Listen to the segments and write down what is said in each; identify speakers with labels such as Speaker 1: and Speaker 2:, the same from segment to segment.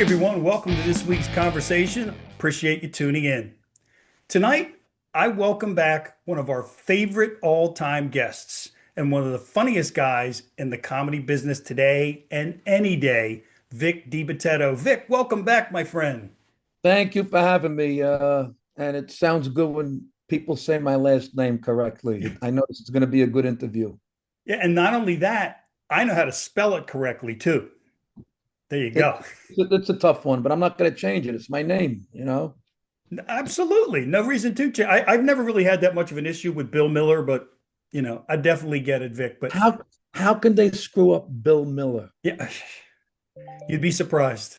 Speaker 1: everyone, welcome to this week's conversation. Appreciate you tuning in. Tonight, I welcome back one of our favorite all-time guests and one of the funniest guys in the comedy business today and any day, Vic DiBitetto. Vic, welcome back, my friend.
Speaker 2: Thank you for having me. And it sounds good when people say my last name correctly. I know this is going to be a good interview.
Speaker 1: Yeah, and not only that, I know how to spell it correctly too. There you
Speaker 2: It,
Speaker 1: go.
Speaker 2: it's a tough one, but I'm not going to change it. It's my name.
Speaker 1: Absolutely. No reason to change. I've never really had that much of an issue with Bill Miller, but I definitely get it, Vic. But
Speaker 2: How can they screw up Bill Miller?
Speaker 1: yeah, you'd be surprised.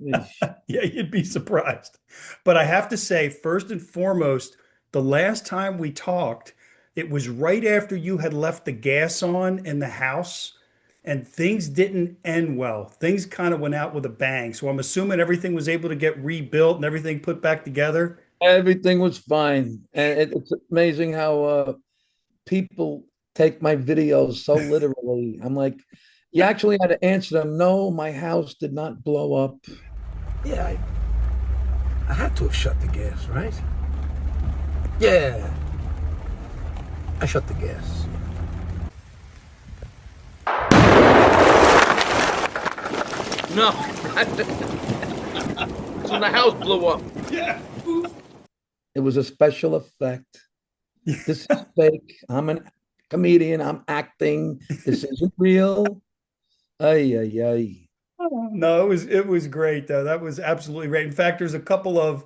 Speaker 2: Eesh.
Speaker 1: Yeah, you'd be surprised. But I have to say, first and foremost, the last time we talked, it was right after you had left the gas on in the house and things didn't end well. Things kind of went out with a bang. So I'm assuming everything was able to get rebuilt and everything put back together.
Speaker 2: Everything was fine. And it's amazing how people take my videos so literally. I'm like, you actually had to answer them. No, my house did not blow up.
Speaker 3: Yeah, I had to have shut the gas, right? Yeah, I shut the gas.
Speaker 2: No. So the house blew up.
Speaker 1: Yeah.
Speaker 2: It was a special effect. This is fake. I'm a comedian. I'm acting. This isn't real. Ay, ay, ay.
Speaker 1: No, it was great though. That was absolutely great. In fact, there's a couple of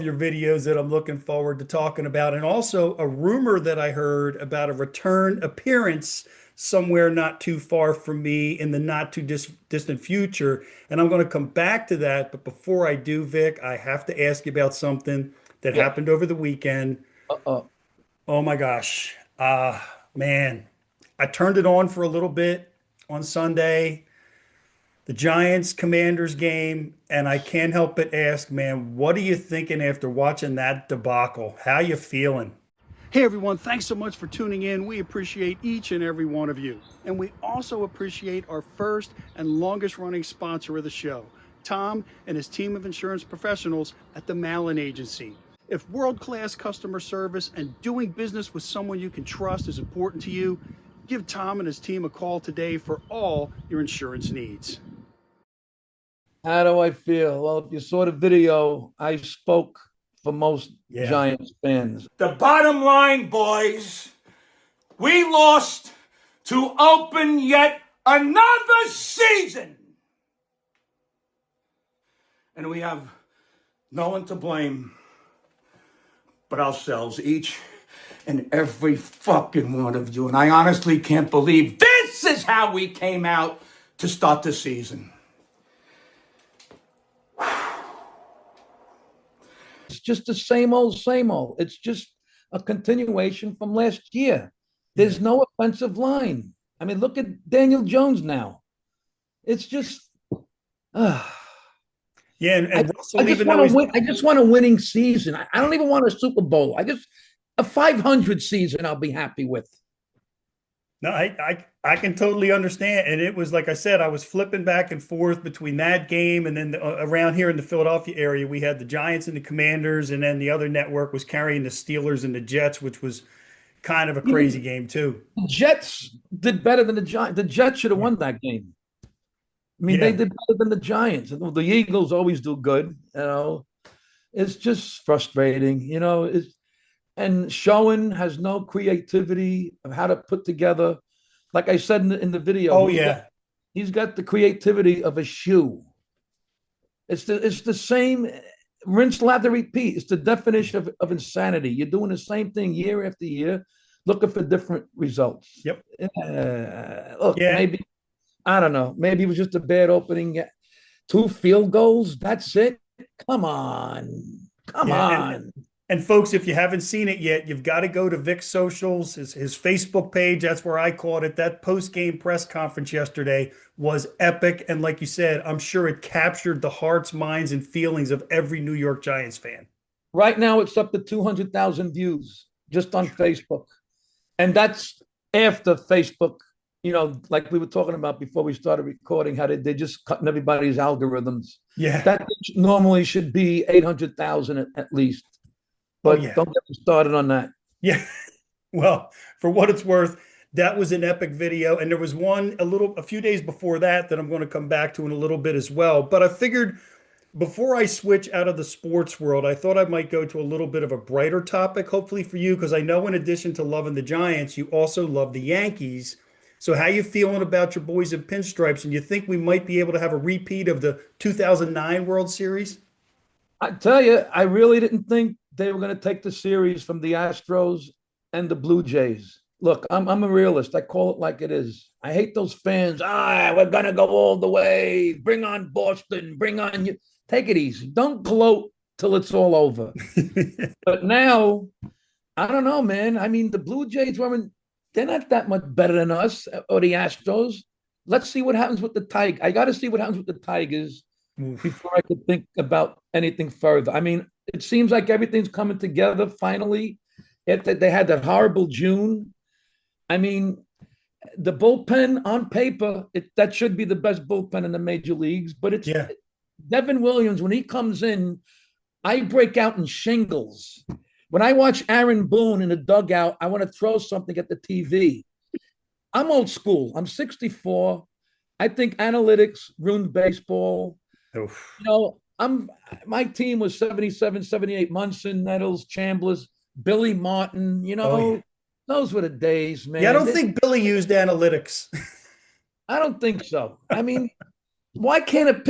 Speaker 1: your videos that I'm looking forward to talking about, and also a rumor that I heard about a return appearance somewhere not too far from me in the not too distant future. And I'm going to come back to that. But before I do, Vic, I have to ask you about something that
Speaker 2: Yeah.
Speaker 1: happened over the weekend.
Speaker 2: Uh-oh.
Speaker 1: Oh my gosh. Man, I turned it on for a little bit on Sunday, the Giants Commanders game, and I can't help but ask, man, what are you thinking after watching that debacle? How you feeling? Hey everyone, thanks so much for tuning in. We appreciate each and every one of you. And we also appreciate our first and longest running sponsor of the show, Tom and his team of insurance professionals at the Malin Agency. If world-class customer service and doing business with someone you can trust is important to you, give Tom and his team a call today for all your insurance needs.
Speaker 2: How do I feel? Well, if you saw the video, I spoke for most
Speaker 1: Yeah.
Speaker 2: Giants fans.
Speaker 4: The bottom line, boys, we lost to open yet another season. And we have no one to blame but ourselves, each and every fucking one of you. And I honestly can't believe this is how we came out to start the season.
Speaker 2: It's just the same old, same old. It's just a continuation from last year. There's no offensive line. I mean, look at Daniel Jones now. It's just, uh,
Speaker 1: Yeah,
Speaker 2: I,
Speaker 1: and Russell,
Speaker 2: I just
Speaker 1: even
Speaker 2: want
Speaker 1: though
Speaker 2: to
Speaker 1: he's
Speaker 2: win. I just want a winning season. I don't even want a Super Bowl. I just a 500 season. I'll be happy with.
Speaker 1: no, I can totally understand. And it was like I said, I was flipping back and forth between that game and then around here in the Philadelphia area, we had the Giants and the Commanders, and then the other network was carrying the Steelers and the Jets, which was kind of a crazy
Speaker 2: Even
Speaker 1: game too.
Speaker 2: the Jets did better than the Giants. The Jets should have
Speaker 1: Yeah,
Speaker 2: won that game. I mean, they
Speaker 1: yeah,
Speaker 2: did better than the Giants. The Eagles always do good. It's just frustrating. And Schoen has no creativity of how to put together. Like I said in the video,
Speaker 1: oh
Speaker 2: he's got
Speaker 1: yeah,
Speaker 2: he's got the creativity of a shoe. It's the same rinse, lather, repeat. It's the definition of insanity. You're doing the same thing year after year, looking for different results.
Speaker 1: yep,
Speaker 2: Look,
Speaker 1: yeah.
Speaker 2: maybe I don't know. Maybe it was just a bad opening. Two field goals. That's it. Come on, come
Speaker 1: Yeah,
Speaker 2: on.
Speaker 1: and folks, if you haven't seen it yet, you've got to go to Vic's socials, his Facebook page. That's where I caught it. That post-game press conference yesterday was epic. And like you said, I'm sure it captured the hearts, minds, and feelings of every New York Giants fan.
Speaker 2: Right now, it's up to 200,000 views just on Facebook, and that's after Facebook like we were talking about before we started recording, how they just cutting everybody's algorithms.
Speaker 1: Yeah.
Speaker 2: That normally should be 800,000 at least.
Speaker 1: Oh
Speaker 2: But
Speaker 1: yeah.
Speaker 2: don't get me started on that.
Speaker 1: Yeah. Well, for what it's worth, that was an epic video. And there was one a few days before that I'm going to come back to in a little bit as well. But I figured before I switch out of the sports world, I thought I might go to a little bit of a brighter topic, hopefully for you, because I know in addition to loving the Giants, you also love the Yankees. So how you feeling about your boys in pinstripes? And you think we might be able to have a repeat of the 2009 World Series?
Speaker 2: I tell you, I really didn't think they were going to take the series from the Astros and the Blue Jays. Look, I'm a realist. I call it like it is. I hate those fans. We're going to go all the way. Bring on Boston. Bring on you. Take it easy. Don't gloat till it's all over. But now, I don't know, man. I mean, the Blue Jays they're not that much better than us or the Astros. Let's see what happens with the Tigers. I got to see what happens with the Tigers before I could think about anything further. I mean, it seems like everything's coming together finally. They had that horrible June. I mean, the bullpen on paper, that should be the best bullpen in the major leagues, but it's
Speaker 1: Yeah.
Speaker 2: Devin Williams, when he comes in, I break out in shingles. When I watch Aaron Boone in the dugout, I want to throw something at the TV. I'm old school. I'm 64. I think analytics ruined baseball.
Speaker 1: Oof.
Speaker 2: My team was 77, 78, Munson, Nettles, Chambliss, Billy Martin,
Speaker 1: Oh, yeah.
Speaker 2: those were the days, man.
Speaker 1: Yeah, I don't think Billy used analytics.
Speaker 2: I don't think so. I mean, why can't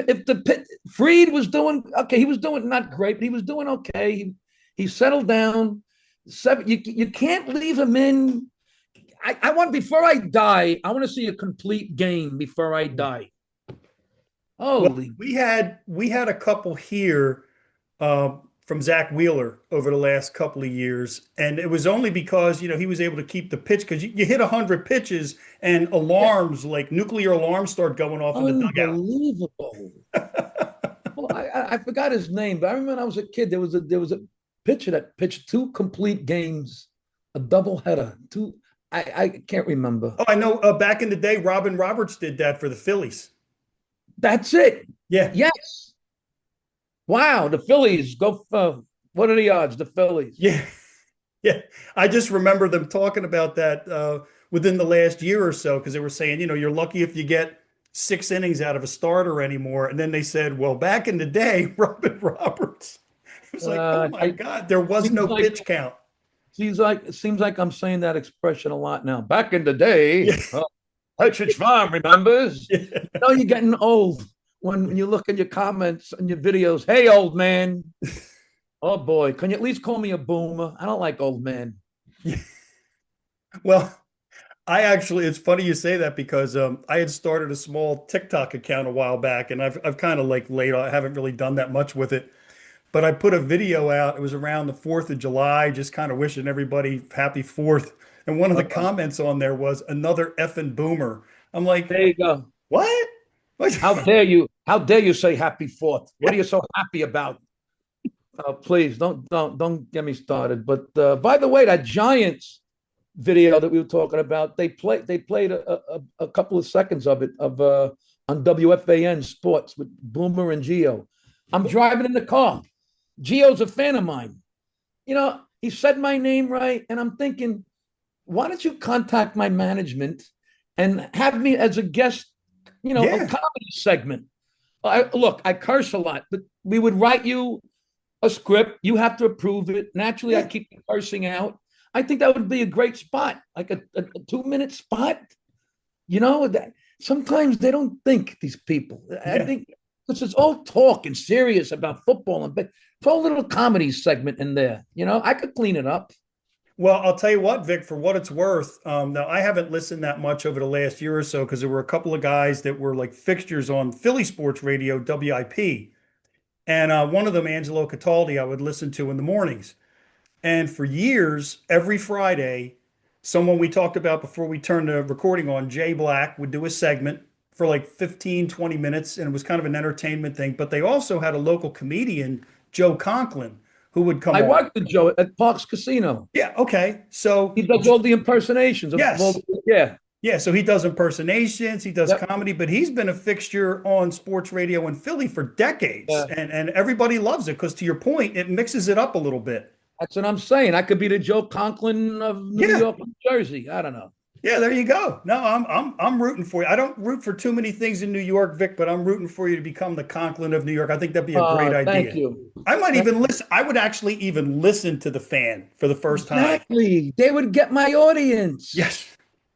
Speaker 2: Freed was doing okay? He was doing not great, but he was doing okay. He settled down. You can't leave him in. I want before I die. I want to see a complete game before I die. Holy,
Speaker 1: Well, we had a couple here from Zach Wheeler over the last couple of years, and it was only because he was able to keep the pitch because you hit 100 pitches and alarms like nuclear alarms start going off in the dugout.
Speaker 2: unbelievable. Well, I forgot his name, but I remember when I was a kid, there was a pitcher that pitched 2 complete games, a doubleheader. I can't remember.
Speaker 1: Oh, I know. Back in the day, Robin Roberts did that for the Phillies.
Speaker 2: That's it.
Speaker 1: Yeah.
Speaker 2: Yes. Wow, the Phillies go. What are the odds? The Phillies.
Speaker 1: Yeah. Yeah. I just remember them talking about that within the last year or so because they were saying, you're lucky if you get 6 innings out of a starter anymore. And then they said, well, back in the day, Robin Roberts. It was like, oh my God, there was no pitch count.
Speaker 2: It seems like I'm saying that expression a lot now. Back in the day,
Speaker 1: Yeah.
Speaker 2: Partridge Farm remembers.
Speaker 1: Yeah.
Speaker 2: You're getting old when you look at your comments and your videos. Hey, old man. Oh boy, can you at least call me a boomer? I don't like old man.
Speaker 1: Well, it's funny you say that because I had started a small TikTok account a while back, and I've kind of like laid off. I haven't really done that much with it, but I put a video out. It was around the 4th of July, just kind of wishing everybody happy 4th. And one of the comments on there was another effing boomer. I'm like,
Speaker 2: There you go.
Speaker 1: what? What?
Speaker 2: How dare you? How dare you say happy 4th? What are you so happy about? Please don't get me started. But by the way, that Giants video that we were talking about, they played a couple of seconds of it on WFAN Sports with Boomer and Gio. I'm driving in the car. Gio's a fan of mine. He said my name right, and I'm thinking, why don't you contact my management and have me as a guest, a comedy segment? Look, I curse a lot, but we would write you a script. You have to approve it. Naturally, I keep cursing out. I think that would be a great spot, like a 2-minute spot. That sometimes they don't think, these people. I think because it's all talk and serious about football, and throw a little comedy segment in there. I could clean it up.
Speaker 1: Well, I'll tell you what, Vic, for what it's worth. Now, I haven't listened that much over the last year or so because there were a couple of guys that were like fixtures on Philly sports radio, WIP. And one of them, Angelo Cataldi, I would listen to in the mornings. And for years, every Friday, someone we talked about before we turned the recording on, Jay Black, would do a segment for like 15, 20 minutes. And it was kind of an entertainment thing. But they also had a local comedian, Joe Conklin, who would come on.
Speaker 2: I worked with Joe at Parks Casino.
Speaker 1: Yeah, okay. So
Speaker 2: he does all the impersonations.
Speaker 1: Yes.
Speaker 2: Yeah.
Speaker 1: Yeah, so he does impersonations, he does
Speaker 2: Yep.
Speaker 1: comedy, but he's been a fixture on sports radio in Philly for decades,
Speaker 2: Yeah.
Speaker 1: and everybody loves it because, to your point, it mixes it up a little bit.
Speaker 2: That's what I'm saying. I could be the Joe Conklin of New
Speaker 1: Yeah,
Speaker 2: York, New Jersey. I don't know.
Speaker 1: yeah, there you go. No, I'm rooting for you. I don't root for too many things in New York, Vic, but I'm rooting for you to become the Conklin of New York. I think that'd be a great
Speaker 2: Thank
Speaker 1: idea.
Speaker 2: you.
Speaker 1: I might
Speaker 2: Thank
Speaker 1: even listen. I would actually even listen to the fan for the first time.
Speaker 2: Exactly. They would get my audience.
Speaker 1: Yes.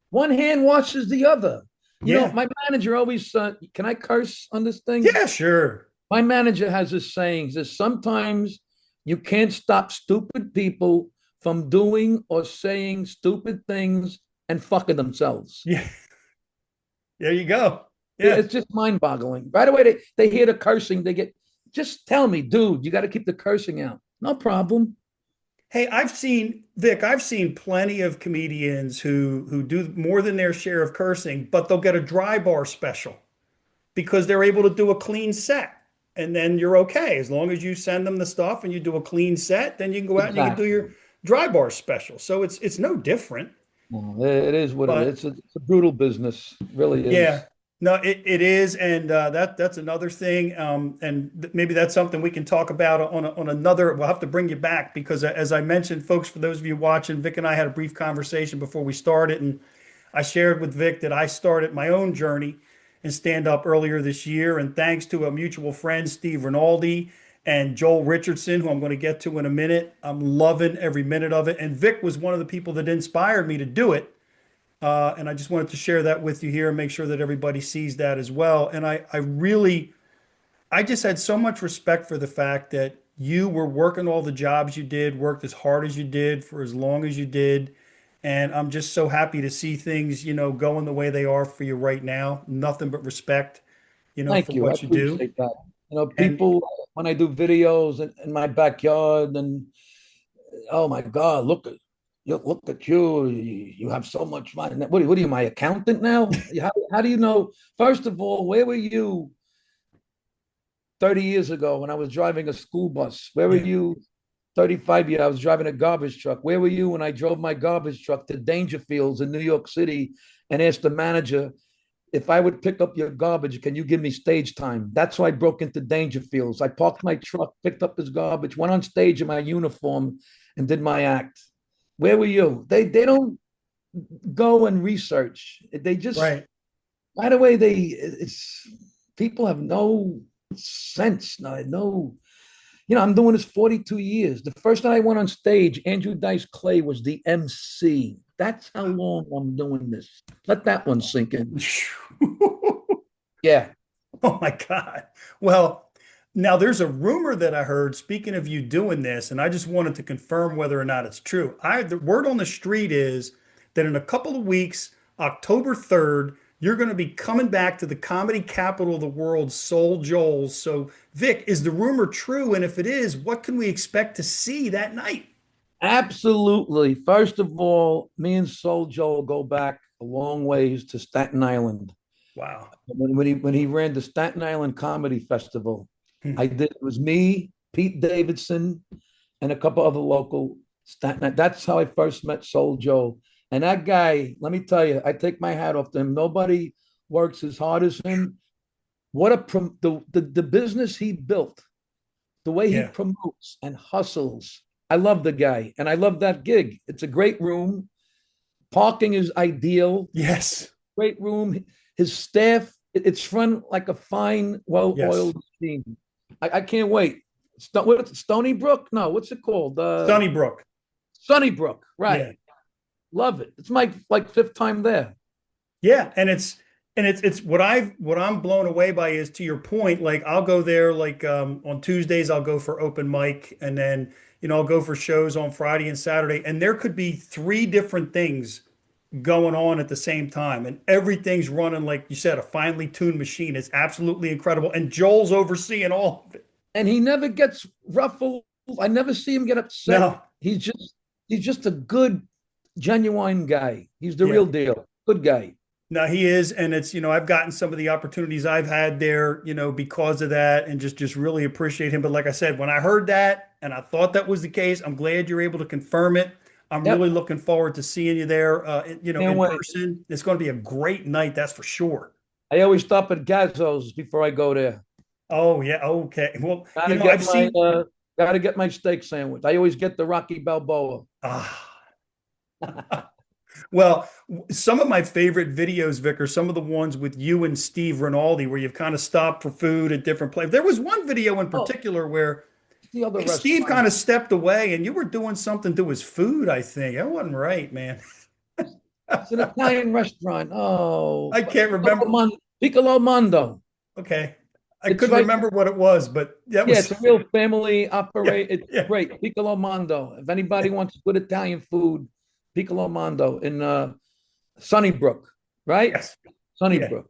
Speaker 2: One hand washes the other. You know,
Speaker 1: Yeah.
Speaker 2: my manager always, can I curse on this thing?
Speaker 1: Yeah, sure.
Speaker 2: My manager has this saying that sometimes you can't stop stupid people from doing or saying stupid things and fucking themselves.
Speaker 1: Yeah. There you go. Yeah.
Speaker 2: It's just mind boggling. Right away, they hear the cursing. They get, just tell me, dude, you got to keep the cursing out. No problem.
Speaker 1: Hey, I've seen Vic, I've seen plenty of comedians who do more than their share of cursing, but they'll get a dry bar special because they're able to do a clean set. And then you're okay. As long as you send them the stuff and you do a clean set, then you can go out and you can do
Speaker 2: Exactly.
Speaker 1: your dry bar special. So it's no different.
Speaker 2: No, it is what it
Speaker 1: But
Speaker 2: is. It's a brutal business. It really
Speaker 1: yeah,
Speaker 2: is.
Speaker 1: no, it is, and that's another thing, and maybe that's something we can talk about on another. We'll have to bring you back because, as I mentioned, folks, for those of you watching, Vic and I had a brief conversation before we started, and I shared with Vic that I started my own journey in stand up earlier this year, and thanks to a mutual friend, Steve Rinaldi and Joel Richardson, who I'm going to get to in a minute, I'm loving every minute of it. And Vic was one of the people that inspired me to do it. And I just wanted to share that with you here and make sure that everybody sees that as well. And I really, I just had so much respect for the fact that you were working all the jobs you did, worked as hard as you did for as long as you did. And I'm just so happy to see things, going the way they are for you right now. Nothing but respect, for
Speaker 2: Thank you. I
Speaker 1: what you do.
Speaker 2: appreciate that.
Speaker 1: And
Speaker 2: People, when I do videos in my backyard, and oh my God, look at you. You have so much money. What are you, my accountant now? How do you know? First of all, where were you 30 years ago when I was driving a school bus? Where were
Speaker 1: yeah,
Speaker 2: you 35 years? I was driving a garbage truck. Where were you when I drove my garbage truck to Dangerfields in New York City and asked the manager, if I would pick up your garbage, can you give me stage time? That's why I broke into Dangerfields. I parked my truck, picked up his garbage, went on stage in my uniform, and did my act. Where were you? They don't go and research. They just
Speaker 1: right.
Speaker 2: right away it's people have no sense. No. I'm doing this 42 years. The first time I went on stage, Andrew Dice Clay was the MC. That's how long I'm doing this. Let that one sink in. Yeah.
Speaker 1: Oh my God. Well, now there's a rumor that I heard, speaking of you doing this, and I just wanted to confirm whether or not it's true. The word on the street is that in a couple of weeks, October 3rd, you're going to be coming back to the comedy capital of the world, Soul Joel's. So, Vic, is the rumor true? And if it is, what can we expect to see that night?
Speaker 2: Absolutely. First of all, me and Soul Joel go back a long ways to Staten Island.
Speaker 1: Wow.
Speaker 2: When he ran the Staten Island Comedy Festival,
Speaker 1: Hmm.
Speaker 2: it was me, Pete Davidson, and a couple other local Staten. That's how I first met Soul Joe. And that guy, let me tell you, I take my hat off to him. Nobody works as hard as him. What the business he built, the way he
Speaker 1: Yeah.
Speaker 2: promotes and hustles. I love the guy, and I love that gig. It's a great room. Parking is ideal.
Speaker 1: Yes.
Speaker 2: Great room. His staff, it's run like a fine,
Speaker 1: Yes.
Speaker 2: well-oiled machine. I can't wait. Stony Brook? No, what's it called?
Speaker 1: Sunnybrook.
Speaker 2: Sunnybrook, right.
Speaker 1: Yeah.
Speaker 2: Love it. It's my like fifth time there.
Speaker 1: Yeah, and it's what I'm blown away by is, to your point, like I'll go there like on Tuesdays I'll go for open mic, and then I'll go for shows on Friday and Saturday, and there could be three different things going on at the same time, and everything's running like you said, a finely tuned machine. It's absolutely incredible, and Joel's overseeing all of it.
Speaker 2: And he never gets ruffled. I never see him get upset.
Speaker 1: No,
Speaker 2: He's just a good, genuine guy. He's the
Speaker 1: yeah.
Speaker 2: real deal. Good guy.
Speaker 1: No, he is, and it's I've gotten some of the opportunities I've had there, because of that, and just really appreciate him. But like I said, when I heard that and I thought that was the case, I'm glad you're able to confirm it. I'm
Speaker 2: Yep.
Speaker 1: really looking forward to seeing you there,
Speaker 2: Can't
Speaker 1: in
Speaker 2: wait.
Speaker 1: person. It's going to be a great night, that's for sure.
Speaker 2: I always stop at Gazzo's before I go there.
Speaker 1: Oh yeah, okay. Well,
Speaker 2: Gotta get
Speaker 1: I've
Speaker 2: my
Speaker 1: seen.
Speaker 2: gotta get my steak sandwich. I always get the Rocky Balboa.
Speaker 1: Ah, well, some of my favorite videos, Vic, are some of the ones with you and Steve Rinaldi, where you've kind of stopped for food at different places. There was one video in
Speaker 2: Oh,
Speaker 1: particular where
Speaker 2: the other
Speaker 1: Steve
Speaker 2: restaurant.
Speaker 1: kind of stepped away, and you were doing something to his food. I think that wasn't right, man.
Speaker 2: It's an Italian restaurant. Oh,
Speaker 1: I can't
Speaker 2: Piccolo
Speaker 1: remember.
Speaker 2: Mondo. Piccolo Mondo.
Speaker 1: Okay, I
Speaker 2: It's
Speaker 1: couldn't
Speaker 2: right.
Speaker 1: remember what it was, but that
Speaker 2: Yeah,
Speaker 1: was
Speaker 2: it's a real family
Speaker 1: yeah,
Speaker 2: operate. It's
Speaker 1: yeah,
Speaker 2: great. Piccolo Mondo. If anybody wants good Italian food, Piccolo Mondo in Sunnybrook, right?
Speaker 1: yes, yeah.
Speaker 2: Sunnybrook.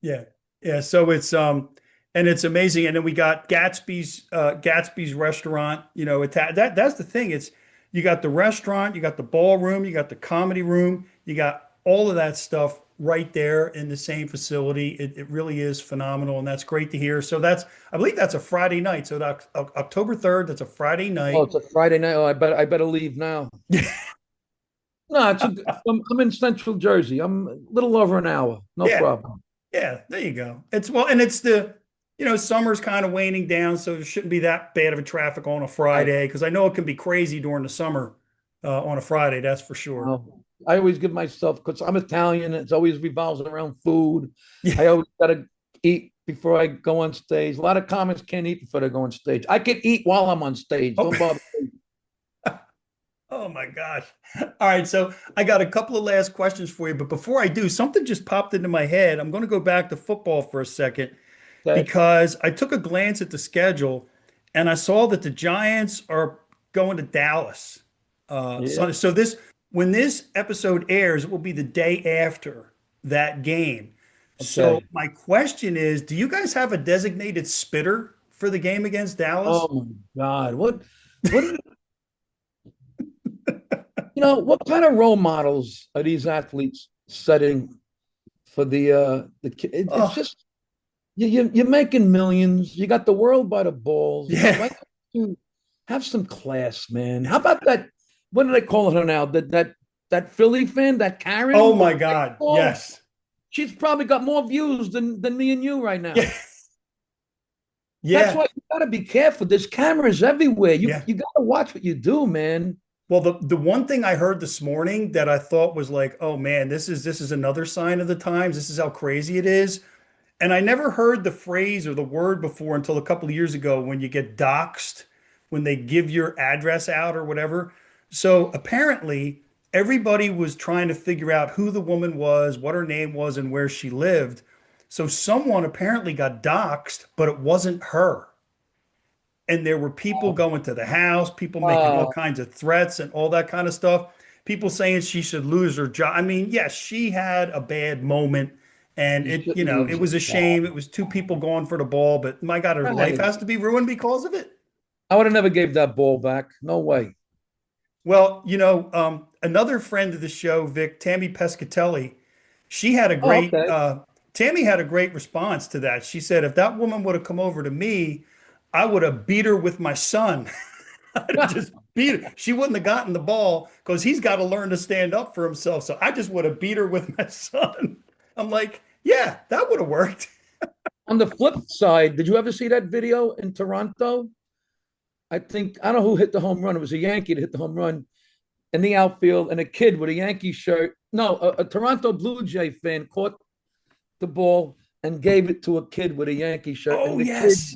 Speaker 1: Yeah. Yeah. So it's and it's amazing. And then we got Gatsby's restaurant, that's the thing. It's you got the restaurant, you got the ballroom, you got the comedy room, you got all of that stuff right there in the same facility. It really is phenomenal, and that's great to hear. So I believe that's a Friday night. So that October 3rd, that's a Friday
Speaker 2: Oh,
Speaker 1: night.
Speaker 2: it's a Friday night. Oh, I better leave now. No, I'm in Central Jersey. I'm a little over an hour. No
Speaker 1: Yeah.
Speaker 2: problem.
Speaker 1: Yeah, there you go. And it's summer's kind of waning down, so there shouldn't be that bad of a traffic on a
Speaker 2: Right.
Speaker 1: Friday because I know it can be crazy during the summer on a Friday, that's for sure.
Speaker 2: I always give myself because I'm Italian. It's always revolves around food.
Speaker 1: Yeah.
Speaker 2: I always gotta eat before I go on stage. A lot of comics can't eat before they go on stage. I can eat while I'm on stage.
Speaker 1: Oh,
Speaker 2: Don't bother.
Speaker 1: oh my gosh. All right, so I got a couple of last questions for you, but before I do, something just popped into my head. I'm going to go back to football for a second
Speaker 2: Okay.
Speaker 1: because I took a glance at the schedule and I saw that the Giants are going to Dallas.
Speaker 2: Yeah.
Speaker 1: So when this episode airs, it will be the day after that game. So
Speaker 2: Okay.
Speaker 1: my question is, do you guys have a designated spitter for the game against Dallas?
Speaker 2: Oh my God. What what kind of role models are these athletes setting for the kid? It's
Speaker 1: Oh,
Speaker 2: just you're making millions. You got the world by the balls.
Speaker 1: yeah.
Speaker 2: Why don't you have some class, man? How about that? What do they call her now? That Philly fan, that
Speaker 1: Oh
Speaker 2: Karen? What
Speaker 1: my
Speaker 2: do they
Speaker 1: God.
Speaker 2: call?
Speaker 1: Yes.
Speaker 2: She's probably got more views than me and you right now.
Speaker 1: Yeah.
Speaker 2: That's
Speaker 1: Yeah.
Speaker 2: why you gotta be careful. There's cameras everywhere. You
Speaker 1: Yeah.
Speaker 2: you gotta watch what you do, man.
Speaker 1: Well, the one thing I heard this morning that I thought was like, oh man, this is another sign of the times. This is how crazy it is. And I never heard the phrase or the word before until a couple of years ago when you get doxxed, when they give your address out or whatever. So apparently, everybody was trying to figure out who the woman was, what her name was, and where she lived. So someone apparently got doxxed, but it wasn't her. And there were people going to the house, people making all
Speaker 2: Uh,
Speaker 1: kinds of threats and all that kind of stuff. People saying she should lose her job. I mean, yes, she had a bad moment, and
Speaker 2: you
Speaker 1: it,
Speaker 2: shouldn't
Speaker 1: it
Speaker 2: lose
Speaker 1: was
Speaker 2: your
Speaker 1: a
Speaker 2: job.
Speaker 1: shame. It was two people going for the ball, but my God, her life
Speaker 2: Right.
Speaker 1: has to be ruined because of it.
Speaker 2: I would have never gave that ball back. No way.
Speaker 1: Well, another friend of the show, Vic, Tammy Pescatelli, she had a
Speaker 2: Oh,
Speaker 1: great,
Speaker 2: okay.
Speaker 1: Tammy had a great response to that. She said, if that woman would have come over to me, I would have beat her with my son. I'd have just beat her. She wouldn't have gotten the ball because he's got to learn to stand up for himself. So I just would have beat her with my son. I'm like, yeah, that would have worked.
Speaker 2: On the flip side, did you ever see that video in Toronto? I don't know who hit the home run. It was a Yankee that hit the home run in the outfield, and a kid with a Yankee shirt. No, a Toronto Blue Jay fan caught the ball and gave it to a kid with a Yankee shirt,
Speaker 1: Oh,
Speaker 2: and the kid
Speaker 1: yes.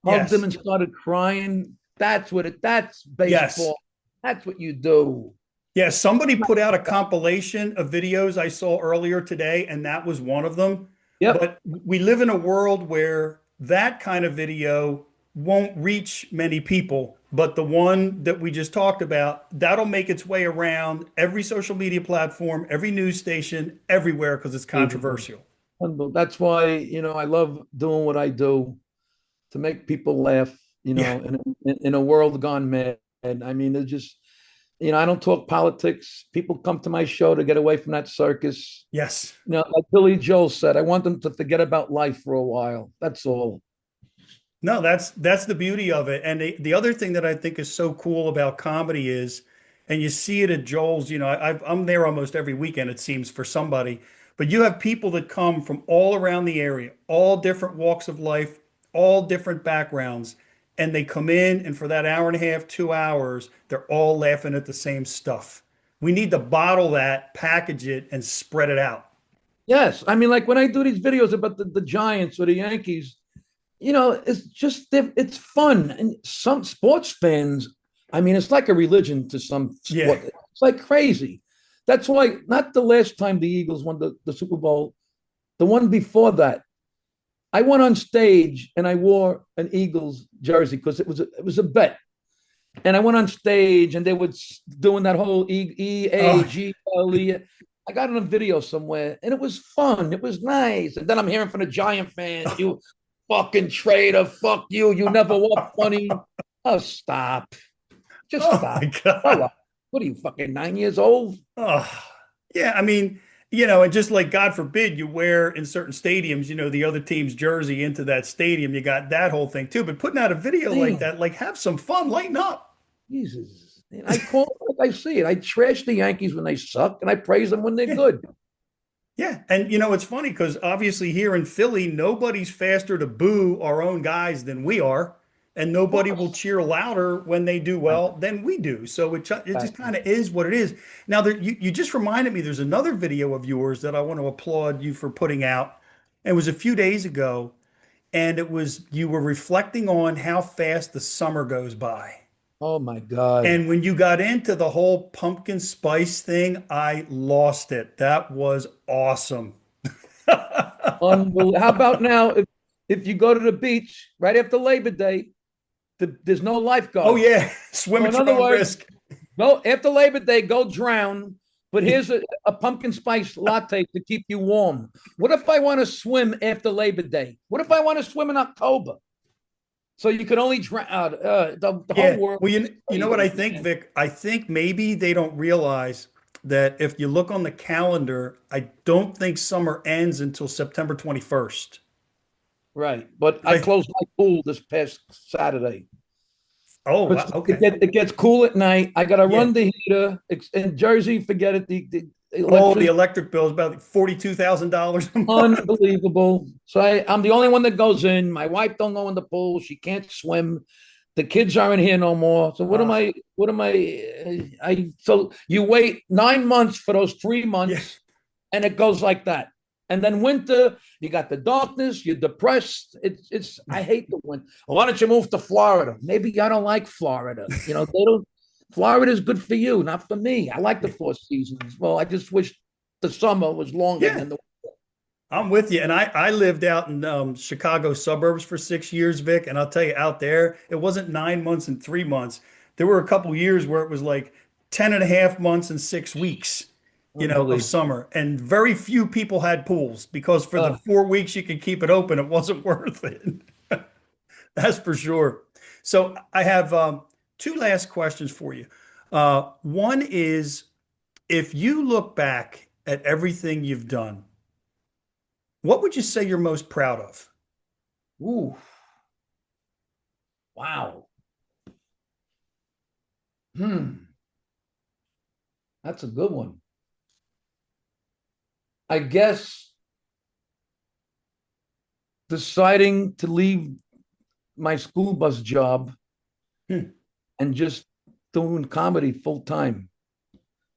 Speaker 2: hugged him
Speaker 1: Yes.
Speaker 2: and started crying. That's
Speaker 1: Yes.
Speaker 2: baseball. That's what you do.
Speaker 1: Yeah. Somebody put out a compilation of videos I saw earlier today, and that was one of them.
Speaker 2: Yep.
Speaker 1: But we live in a world where that kind of video won't reach many people. But the one that we just talked about, that'll make its way around every social media platform, every news station, everywhere because it's controversial.
Speaker 2: That's why, I love doing what I do to make people laugh,
Speaker 1: Yeah.
Speaker 2: in a world gone mad. I mean, they're just, I don't talk politics. People come to my show to get away from that circus.
Speaker 1: Yes.
Speaker 2: Like Billy Joel said, I want them to forget about life for a while. That's all.
Speaker 1: No, that's the beauty of it. And the other thing that I think is so cool about comedy is And you see it at Joel's. I'm there almost every weekend, it seems, for somebody. But you have people that come from all around the area, all different walks of life, all different backgrounds, and they come in, and for that hour and a half, 2 hours, they're all laughing at the same stuff. We need to bottle that, package it, and spread it out.
Speaker 2: Yes, I mean, like when I do these videos about the Giants or the Yankees, it's just it's fun. And some sports fans, I mean, it's like a religion to some
Speaker 1: Yeah.
Speaker 2: sport. It's like crazy. That's why not the last time the Eagles won the Super Bowl, the one before that, I went on stage and I wore an Eagles jersey because it was a bet. And I went on stage and they were doing that whole
Speaker 1: Oh,
Speaker 2: EAGLE. I got on a video somewhere and it was fun. It was nice. And then I'm hearing from the Giant fans, you fucking traitor, fuck you. You never were funny. Oh, stop. Just
Speaker 1: oh my
Speaker 2: stop. Grow
Speaker 1: God.
Speaker 2: up. What are you, fucking 9 years old?
Speaker 1: Oh, yeah. I mean, and just like God forbid you wear in certain stadiums, the other team's jersey into that stadium, you got that whole thing too. But putting out a video like
Speaker 2: Damn.
Speaker 1: that, like have some fun, lighten up.
Speaker 2: Jesus. And I call it like I see it. I trash the Yankees when they suck and I praise them when they're
Speaker 1: Yeah.
Speaker 2: good.
Speaker 1: Yeah. And it's funny because obviously here in Philly, nobody's faster to boo our own guys than we are. And
Speaker 2: Of
Speaker 1: nobody will
Speaker 2: course.
Speaker 1: cheer louder when they do
Speaker 2: Right.
Speaker 1: well than we do. So it just
Speaker 2: Exactly.
Speaker 1: kind of is what it is. Now, you just reminded me there's another video of yours that I want to applaud you for putting out. It was a few days ago, and it was you were reflecting on how fast the summer goes by.
Speaker 2: Oh my God.
Speaker 1: And when you got into the whole pumpkin spice thing, I lost it. That was awesome.
Speaker 2: Unbelievable. How about now if you go to the beach right after Labor Day, there's no
Speaker 1: Oh
Speaker 2: lifeguards.
Speaker 1: yeah, swim
Speaker 2: So in
Speaker 1: at your
Speaker 2: other
Speaker 1: own
Speaker 2: words,
Speaker 1: risk.
Speaker 2: go after Labor Day, go drown. But here's a pumpkin spice latte to keep you warm. What if I want to swim after Labor Day? What if I want to swim in October? So you could only drown. The whole
Speaker 1: Yeah.
Speaker 2: world
Speaker 1: Well,
Speaker 2: is
Speaker 1: you know what I
Speaker 2: crazy,
Speaker 1: think,
Speaker 2: man.
Speaker 1: Vic? I think maybe they don't realize that if you look on the calendar, I don't think summer ends until September 21st.
Speaker 2: Right. But I
Speaker 1: I,
Speaker 2: closed my pool this past Saturday.
Speaker 1: oh, wow.
Speaker 2: Because
Speaker 1: Okay.
Speaker 2: it gets cool at night. I got to
Speaker 1: Yeah.
Speaker 2: run the heater. In Jersey, forget it. The
Speaker 1: Oh, the
Speaker 2: electricity,
Speaker 1: electric bill is about $42,000 a month.
Speaker 2: unbelievable. So I'm the only one that goes in. My wife don't go in the pool. She can't swim. The kids aren't here no more. So
Speaker 1: Ah,
Speaker 2: what am I so you wait 9 months for those three
Speaker 1: yeah.
Speaker 2: months and it goes like that. And then winter, you got the darkness, you're depressed. I hate the winter. Well, why don't you move to Florida? Maybe I don't like Florida. They don't Florida is good for you, not for me. I like the four seasons. Well, I just wish the summer was longer
Speaker 1: Yeah.
Speaker 2: than the
Speaker 1: I'm with you. And I lived out in Chicago suburbs for 6 years, Vic. And I'll tell you, out there, it wasn't 9 months and 3 months. There were a couple years where it was like 10 and a half months and 6 weeks, of
Speaker 2: unbelievable.
Speaker 1: summer. And very few people had pools because for the 4 weeks you could keep it open, it wasn't worth it. That's for sure. So I have two last questions for you. One is if you look back at everything you've done, what would you say you're most proud of?
Speaker 2: Ooh, wow. Hmm, that's a good one. I guess deciding to leave my school bus job
Speaker 1: Hmm.
Speaker 2: and just doing comedy full time.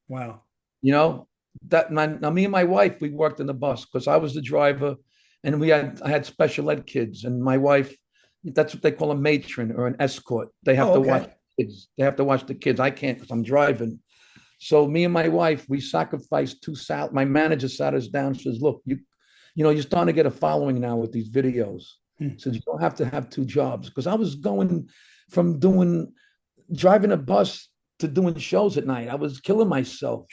Speaker 1: Wow.
Speaker 2: You know, now me and my wife, we worked in the bus because I was the driver and I had special ed kids. And my wife, that's what they call a matron or an escort. They have
Speaker 1: Oh,
Speaker 2: to watch
Speaker 1: okay.
Speaker 2: kids. They have to watch the kids. I can't because I'm driving. So me and my wife, we sacrificed two sal. My manager sat us down and says, look, you're starting to get a following now with these videos.
Speaker 1: Hmm.
Speaker 2: So you don't have to have two jobs. Because I was going from driving a bus to doing shows at night. I was killing myself.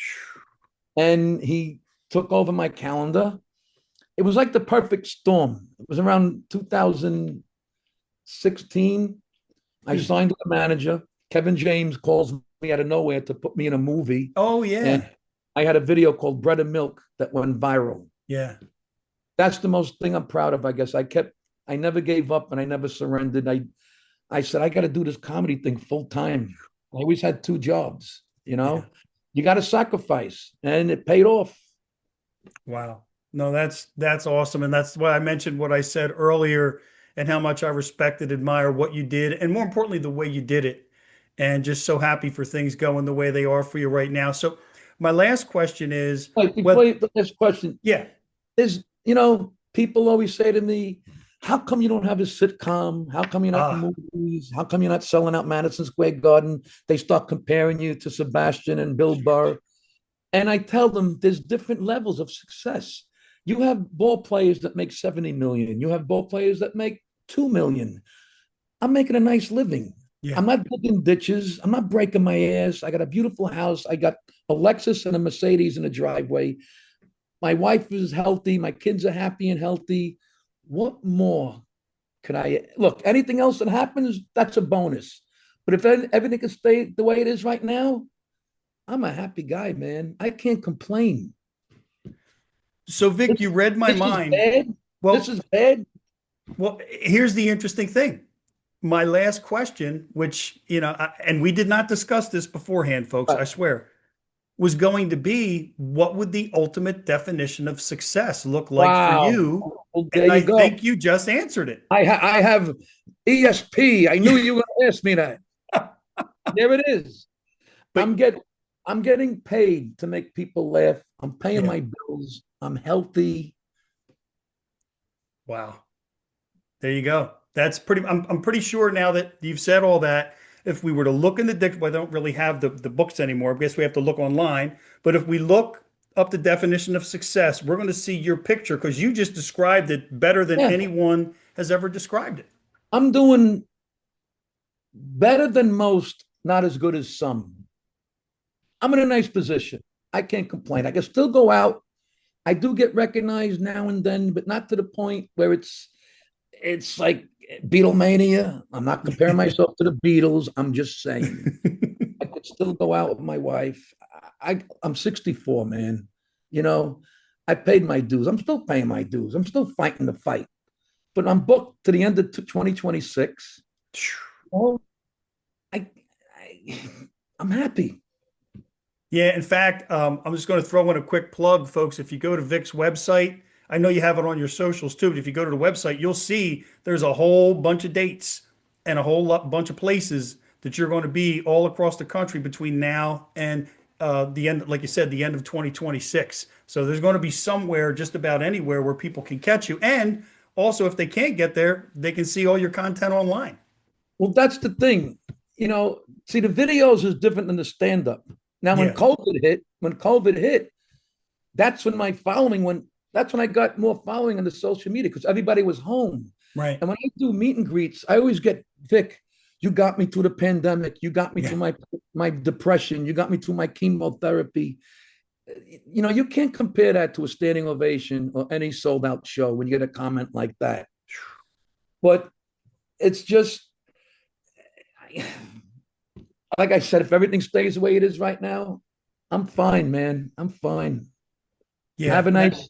Speaker 2: And he took over my calendar. It was like the perfect storm. It was around 2016. I
Speaker 1: Hmm.
Speaker 2: signed with a manager. Kevin James calls me out of nowhere to put me in a movie.
Speaker 1: Oh,
Speaker 2: And
Speaker 1: yeah.
Speaker 2: I had a video called Bread and Milk that went viral.
Speaker 1: Yeah.
Speaker 2: That's the most thing I'm proud of, I guess. I never gave up and I never surrendered. I said, I got to do this comedy thing full time. I always had two jobs. You
Speaker 1: Yeah.
Speaker 2: know, you got to sacrifice, and it paid off.
Speaker 1: Wow. No, that's awesome. And that's why I mentioned what I said earlier and how much I respect and admire what you did, and more importantly, the way you did it. And just so happy for things going the way they are for you right now. So my last question is
Speaker 2: Like before
Speaker 1: whether,
Speaker 2: the last question,
Speaker 1: yeah.
Speaker 2: is people always say to me, how come you don't have a sitcom? How come you're not in
Speaker 1: Ah,
Speaker 2: movies? How come you're not selling out Madison Square Garden? They start comparing you to Sebastian and Bill Burr. And I tell them there's different levels of success. You have ball players that make 70 million. You have ball players that make 2 million. I'm making a nice living.
Speaker 1: yeah.
Speaker 2: I'm not digging ditches. I'm not breaking my ass. I got a beautiful house. I got a Lexus and a Mercedes in the driveway. My wife is healthy. My kids are happy and healthy. What more could I look? Anything else that happens, that's a bonus. But if everything can stay the way it is right now, I'm a happy guy, man. I can't complain.
Speaker 1: So Vic,
Speaker 2: This,
Speaker 1: you read my
Speaker 2: this is
Speaker 1: mind.
Speaker 2: bad. This
Speaker 1: Well,
Speaker 2: is bad.
Speaker 1: well, here's the interesting thing. My last question, which, and we did not discuss this beforehand, folks, I
Speaker 2: But
Speaker 1: swear, was going to be what would the ultimate definition of success look like for
Speaker 2: wow.
Speaker 1: you?
Speaker 2: Well, there
Speaker 1: And
Speaker 2: you
Speaker 1: I
Speaker 2: go.
Speaker 1: think you just answered it.
Speaker 2: I have ESP. I knew you were going to ask me that. There it is.
Speaker 1: But
Speaker 2: I'm get I'm getting paid to make people laugh. I'm paying
Speaker 1: yeah,
Speaker 2: my bills. I'm healthy.
Speaker 1: wow. There you go. That's pretty, I'm pretty sure now that you've said all that, if we were to look in the dictionary, well, I don't really have the books anymore. I guess we have to look online. But if we look up the definition of success, we're going to see your picture because you just described it better than
Speaker 2: Yeah,
Speaker 1: anyone has ever described it.
Speaker 2: I'm doing better than most, not as good as some. I'm in a nice position. I can't complain. I can still go out. I do get recognized now and then, but not to the point where it's like Beatlemania. I'm not comparing myself to the Beatles. I'm just saying I could still go out with my wife. I'm 64, man. You know, I paid my dues. I'm still paying my dues. I'm still fighting the fight, but I'm booked to the end of 2026. Well, I, I I'm happy.
Speaker 1: Yeah, in fact, I'm just going to throw in a quick plug, folks. If you go to Vic's website, I know you have it on your socials too, but if you go to the website, you'll see there's a whole bunch of dates and a whole bunch of places that you're going to be all across the country between now and the end, like you said, the end of 2026. So there's going to be somewhere, just about anywhere, where people can catch you. And also, if they can't get there, they can see all your content online.
Speaker 2: Well, that's the thing. See, the videos is different than the stand-up. Now,
Speaker 1: Yeah,
Speaker 2: when COVID hit, that's when my following went. That's when I got more following on the social media because everybody was home.
Speaker 1: right.
Speaker 2: And when I do meet and greets, I always get Vic. You got me through the pandemic. You got me
Speaker 1: Yeah.
Speaker 2: through my depression. You got me through my chemotherapy. You can't compare that to a standing ovation or any sold out show when you get a comment like that. But it's just like I said, if everything stays the way it is right now, I'm fine, man. I'm fine. I
Speaker 1: Yeah.
Speaker 2: have a nice,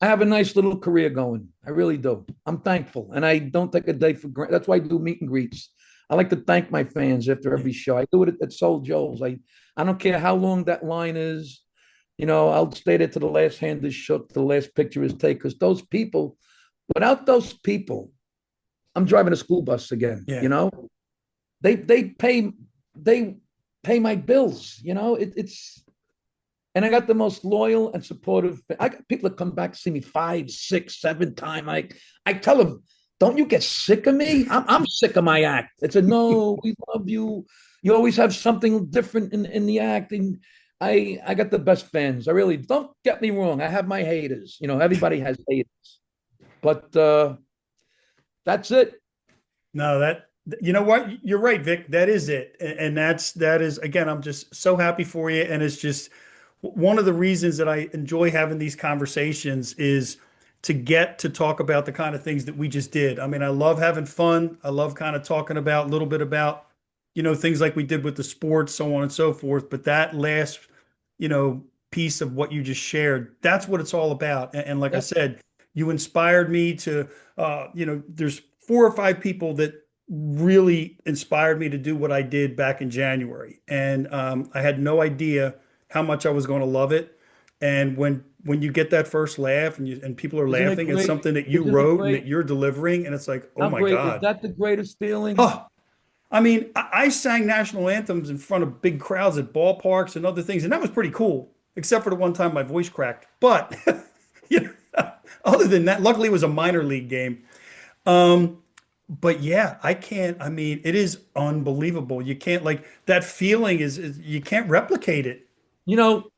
Speaker 2: I have a nice little career going. I really do. I'm thankful, and I don't take a day for granted. That's why I do meet and greets. I like to thank my fans after
Speaker 1: Yeah.
Speaker 2: every show. I do it at Soul Joe's. I don't care how long that line is. I'll stay there till the last hand is shook, till the last picture is taken. Because those people, without those people, I'm driving a school bus again.
Speaker 1: Yeah.
Speaker 2: They they pay my bills. It's and I got the most loyal and supportive. I got people that come back to see me 5, 6, 7 times. I tell them, don't you get sick of me? I'm sick of my act. It's a no. We love you. You always have something different in the acting. I got the best fans. I really don't get me wrong. I have my haters. Everybody has haters, but that's it.
Speaker 1: No, you know what? You're right, Vic. That is it. And that is again, I'm just so happy for you. And it's just one of the reasons that I enjoy having these conversations is to get to talk about the kind of things that we just did. I mean, I love having fun. I love kind of talking about a little bit about, things like we did with the sports, so on and so forth. But that last, piece of what you just shared, that's what it's all about. And like I
Speaker 2: Yeah.
Speaker 1: said, you inspired me to, there's 4 or 5 people that really inspired me to do what I did back in January. And I had no idea how much I was going to love it. And when you get that first laugh and people are
Speaker 2: Isn't it
Speaker 1: laughing at
Speaker 2: great?
Speaker 1: something that you
Speaker 2: Isn't it
Speaker 1: wrote and that
Speaker 2: great?
Speaker 1: you're delivering, and it's like, oh
Speaker 2: How
Speaker 1: my
Speaker 2: great is
Speaker 1: God.
Speaker 2: that? The greatest feeling.
Speaker 1: Oh, I mean, I sang national anthems in front of big crowds at ballparks and other things, and that was pretty cool, except for the one time my voice cracked. But you know, other than that, luckily it was a minor league game. But yeah, I can't. I mean, it is unbelievable. You can't like that feeling is you can't replicate it.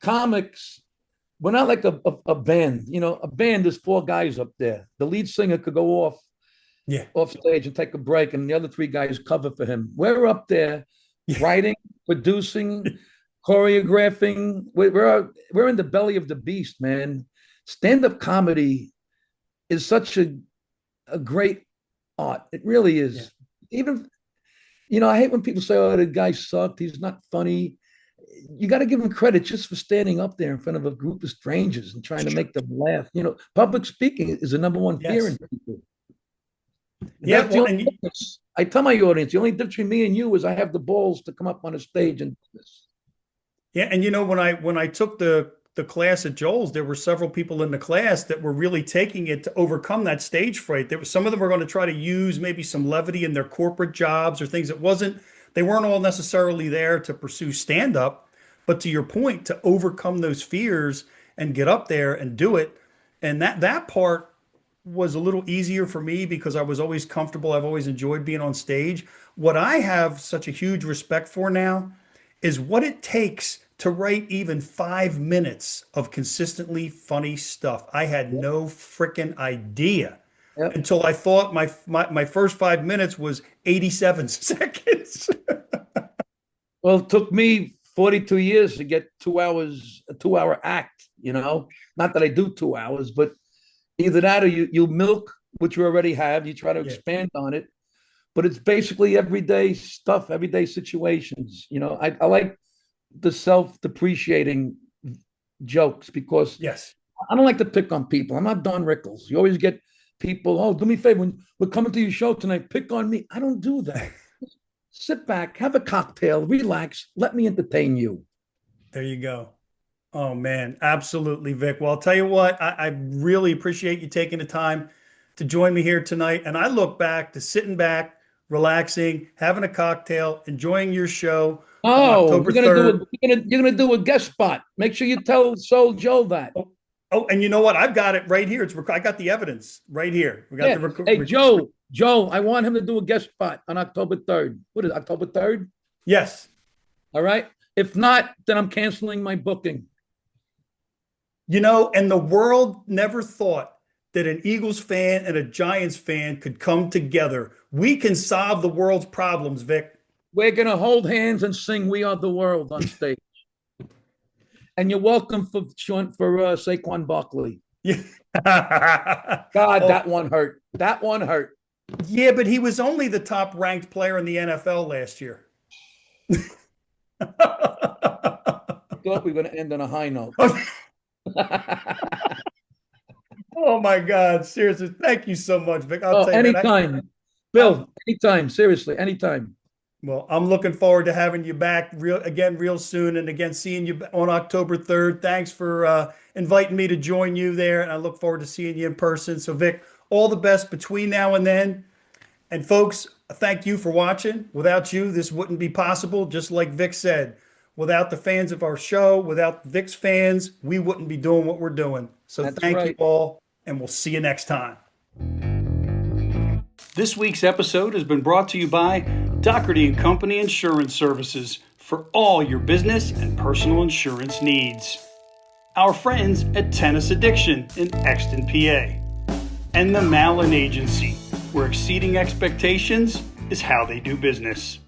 Speaker 2: Comics, we're not like a band. A band is four guys up there. The lead singer could go
Speaker 1: Yeah.
Speaker 2: off stage and take a break, and the other three guys cover for him. We're up there writing, producing, choreographing. We're in the belly of the beast, man. Stand-up comedy is such a great art. It really is.
Speaker 1: Yeah.
Speaker 2: Even, I hate when people say, "Oh, the guy sucked. He's not funny." You got to give him credit just for standing up there in front of a group of strangers and trying to make them laugh. Public speaking is the number one fear in
Speaker 1: Yes.
Speaker 2: people.
Speaker 1: Yeah.
Speaker 2: That's the
Speaker 1: Well,
Speaker 2: only difference. I tell my audience, the only difference between me and you is I have the balls to come up on a stage and do this.
Speaker 1: yeah, and when I took the class at Joel's, there were several people in the class that were really taking it to overcome that stage fright. There was some of them were going to try to use maybe some levity in their corporate jobs or things. They weren't all necessarily there to pursue stand up, but to your point, to overcome those fears and get up there and do it. And that part was a little easier for me because I was always comfortable. I've always enjoyed being on stage. What I have such a huge respect for now is what it takes to write even 5 minutes of consistently funny stuff. I had no freaking idea
Speaker 2: Yep.
Speaker 1: until I thought my first 5 minutes was 87 seconds.
Speaker 2: Well, it took me 42 years to get 2 hours, a 2 hour act, Not that I do 2 hours, but either that or you milk what you already have, you try to
Speaker 1: Yeah.
Speaker 2: expand on it. But it's basically everyday stuff, everyday situations. I like the self-depreciating jokes because
Speaker 1: Yes.
Speaker 2: I don't like to pick on people. I'm not Don Rickles. You always get people, "Oh, do me a favor, when we're coming to your show tonight, pick on me." I don't do that. Sit back, have a cocktail, relax, let me entertain you.
Speaker 1: There you go. Oh man, absolutely, Vic. Well, I'll tell you what, I really appreciate you taking the time to join me here tonight. And I look back to sitting back, relaxing, having a cocktail, enjoying your show on
Speaker 2: Oh,
Speaker 1: October 3rd.
Speaker 2: you're gonna do a guest spot. Make sure you tell Soul Joe that.
Speaker 1: Oh, oh, and you know what? I've got it right here. I got the evidence right here. We got
Speaker 2: Yeah.
Speaker 1: the record.
Speaker 2: Hey, Joe, I want him to do a guest spot on October 3rd. What is it, October 3rd?
Speaker 1: Yes.
Speaker 2: All right. If not, then I'm canceling my booking.
Speaker 1: And the world never thought that an Eagles fan and a Giants fan could come together. We can solve the world's problems, Vic.
Speaker 2: We're gonna hold hands and sing "We Are the World" on stage. And you're welcome for Saquon Barkley.
Speaker 1: Yeah.
Speaker 2: God,
Speaker 1: Oh,
Speaker 2: that one hurt. That one hurt.
Speaker 1: yeah, but he was only the top ranked player in the NFL last year.
Speaker 2: Thought we were going to end on a high note.
Speaker 1: Oh my God. Seriously. Thank you so much, Vic. I'll tell you, man,
Speaker 2: Anytime. Bill, anytime. Seriously, anytime.
Speaker 1: well, I'm looking forward to having you back real soon. And again, seeing you on October 3rd. Thanks for inviting me to join you there. And I look forward to seeing you in person. So, Vic, all the best between now and then. And folks, thank you for watching. Without you, this wouldn't be possible. Just like Vic said, without the fans of our show, without Vic's fans, we wouldn't be doing what we're doing. So
Speaker 2: That's
Speaker 1: thank
Speaker 2: right.
Speaker 1: you all, and we'll see you next time. This week's episode has been brought to you by Doherty & Company Insurance Services for all your business and personal insurance needs. Our friends at Tennis Addiction in Exton, PA. And the Malin Agency, where exceeding expectations is how they do business.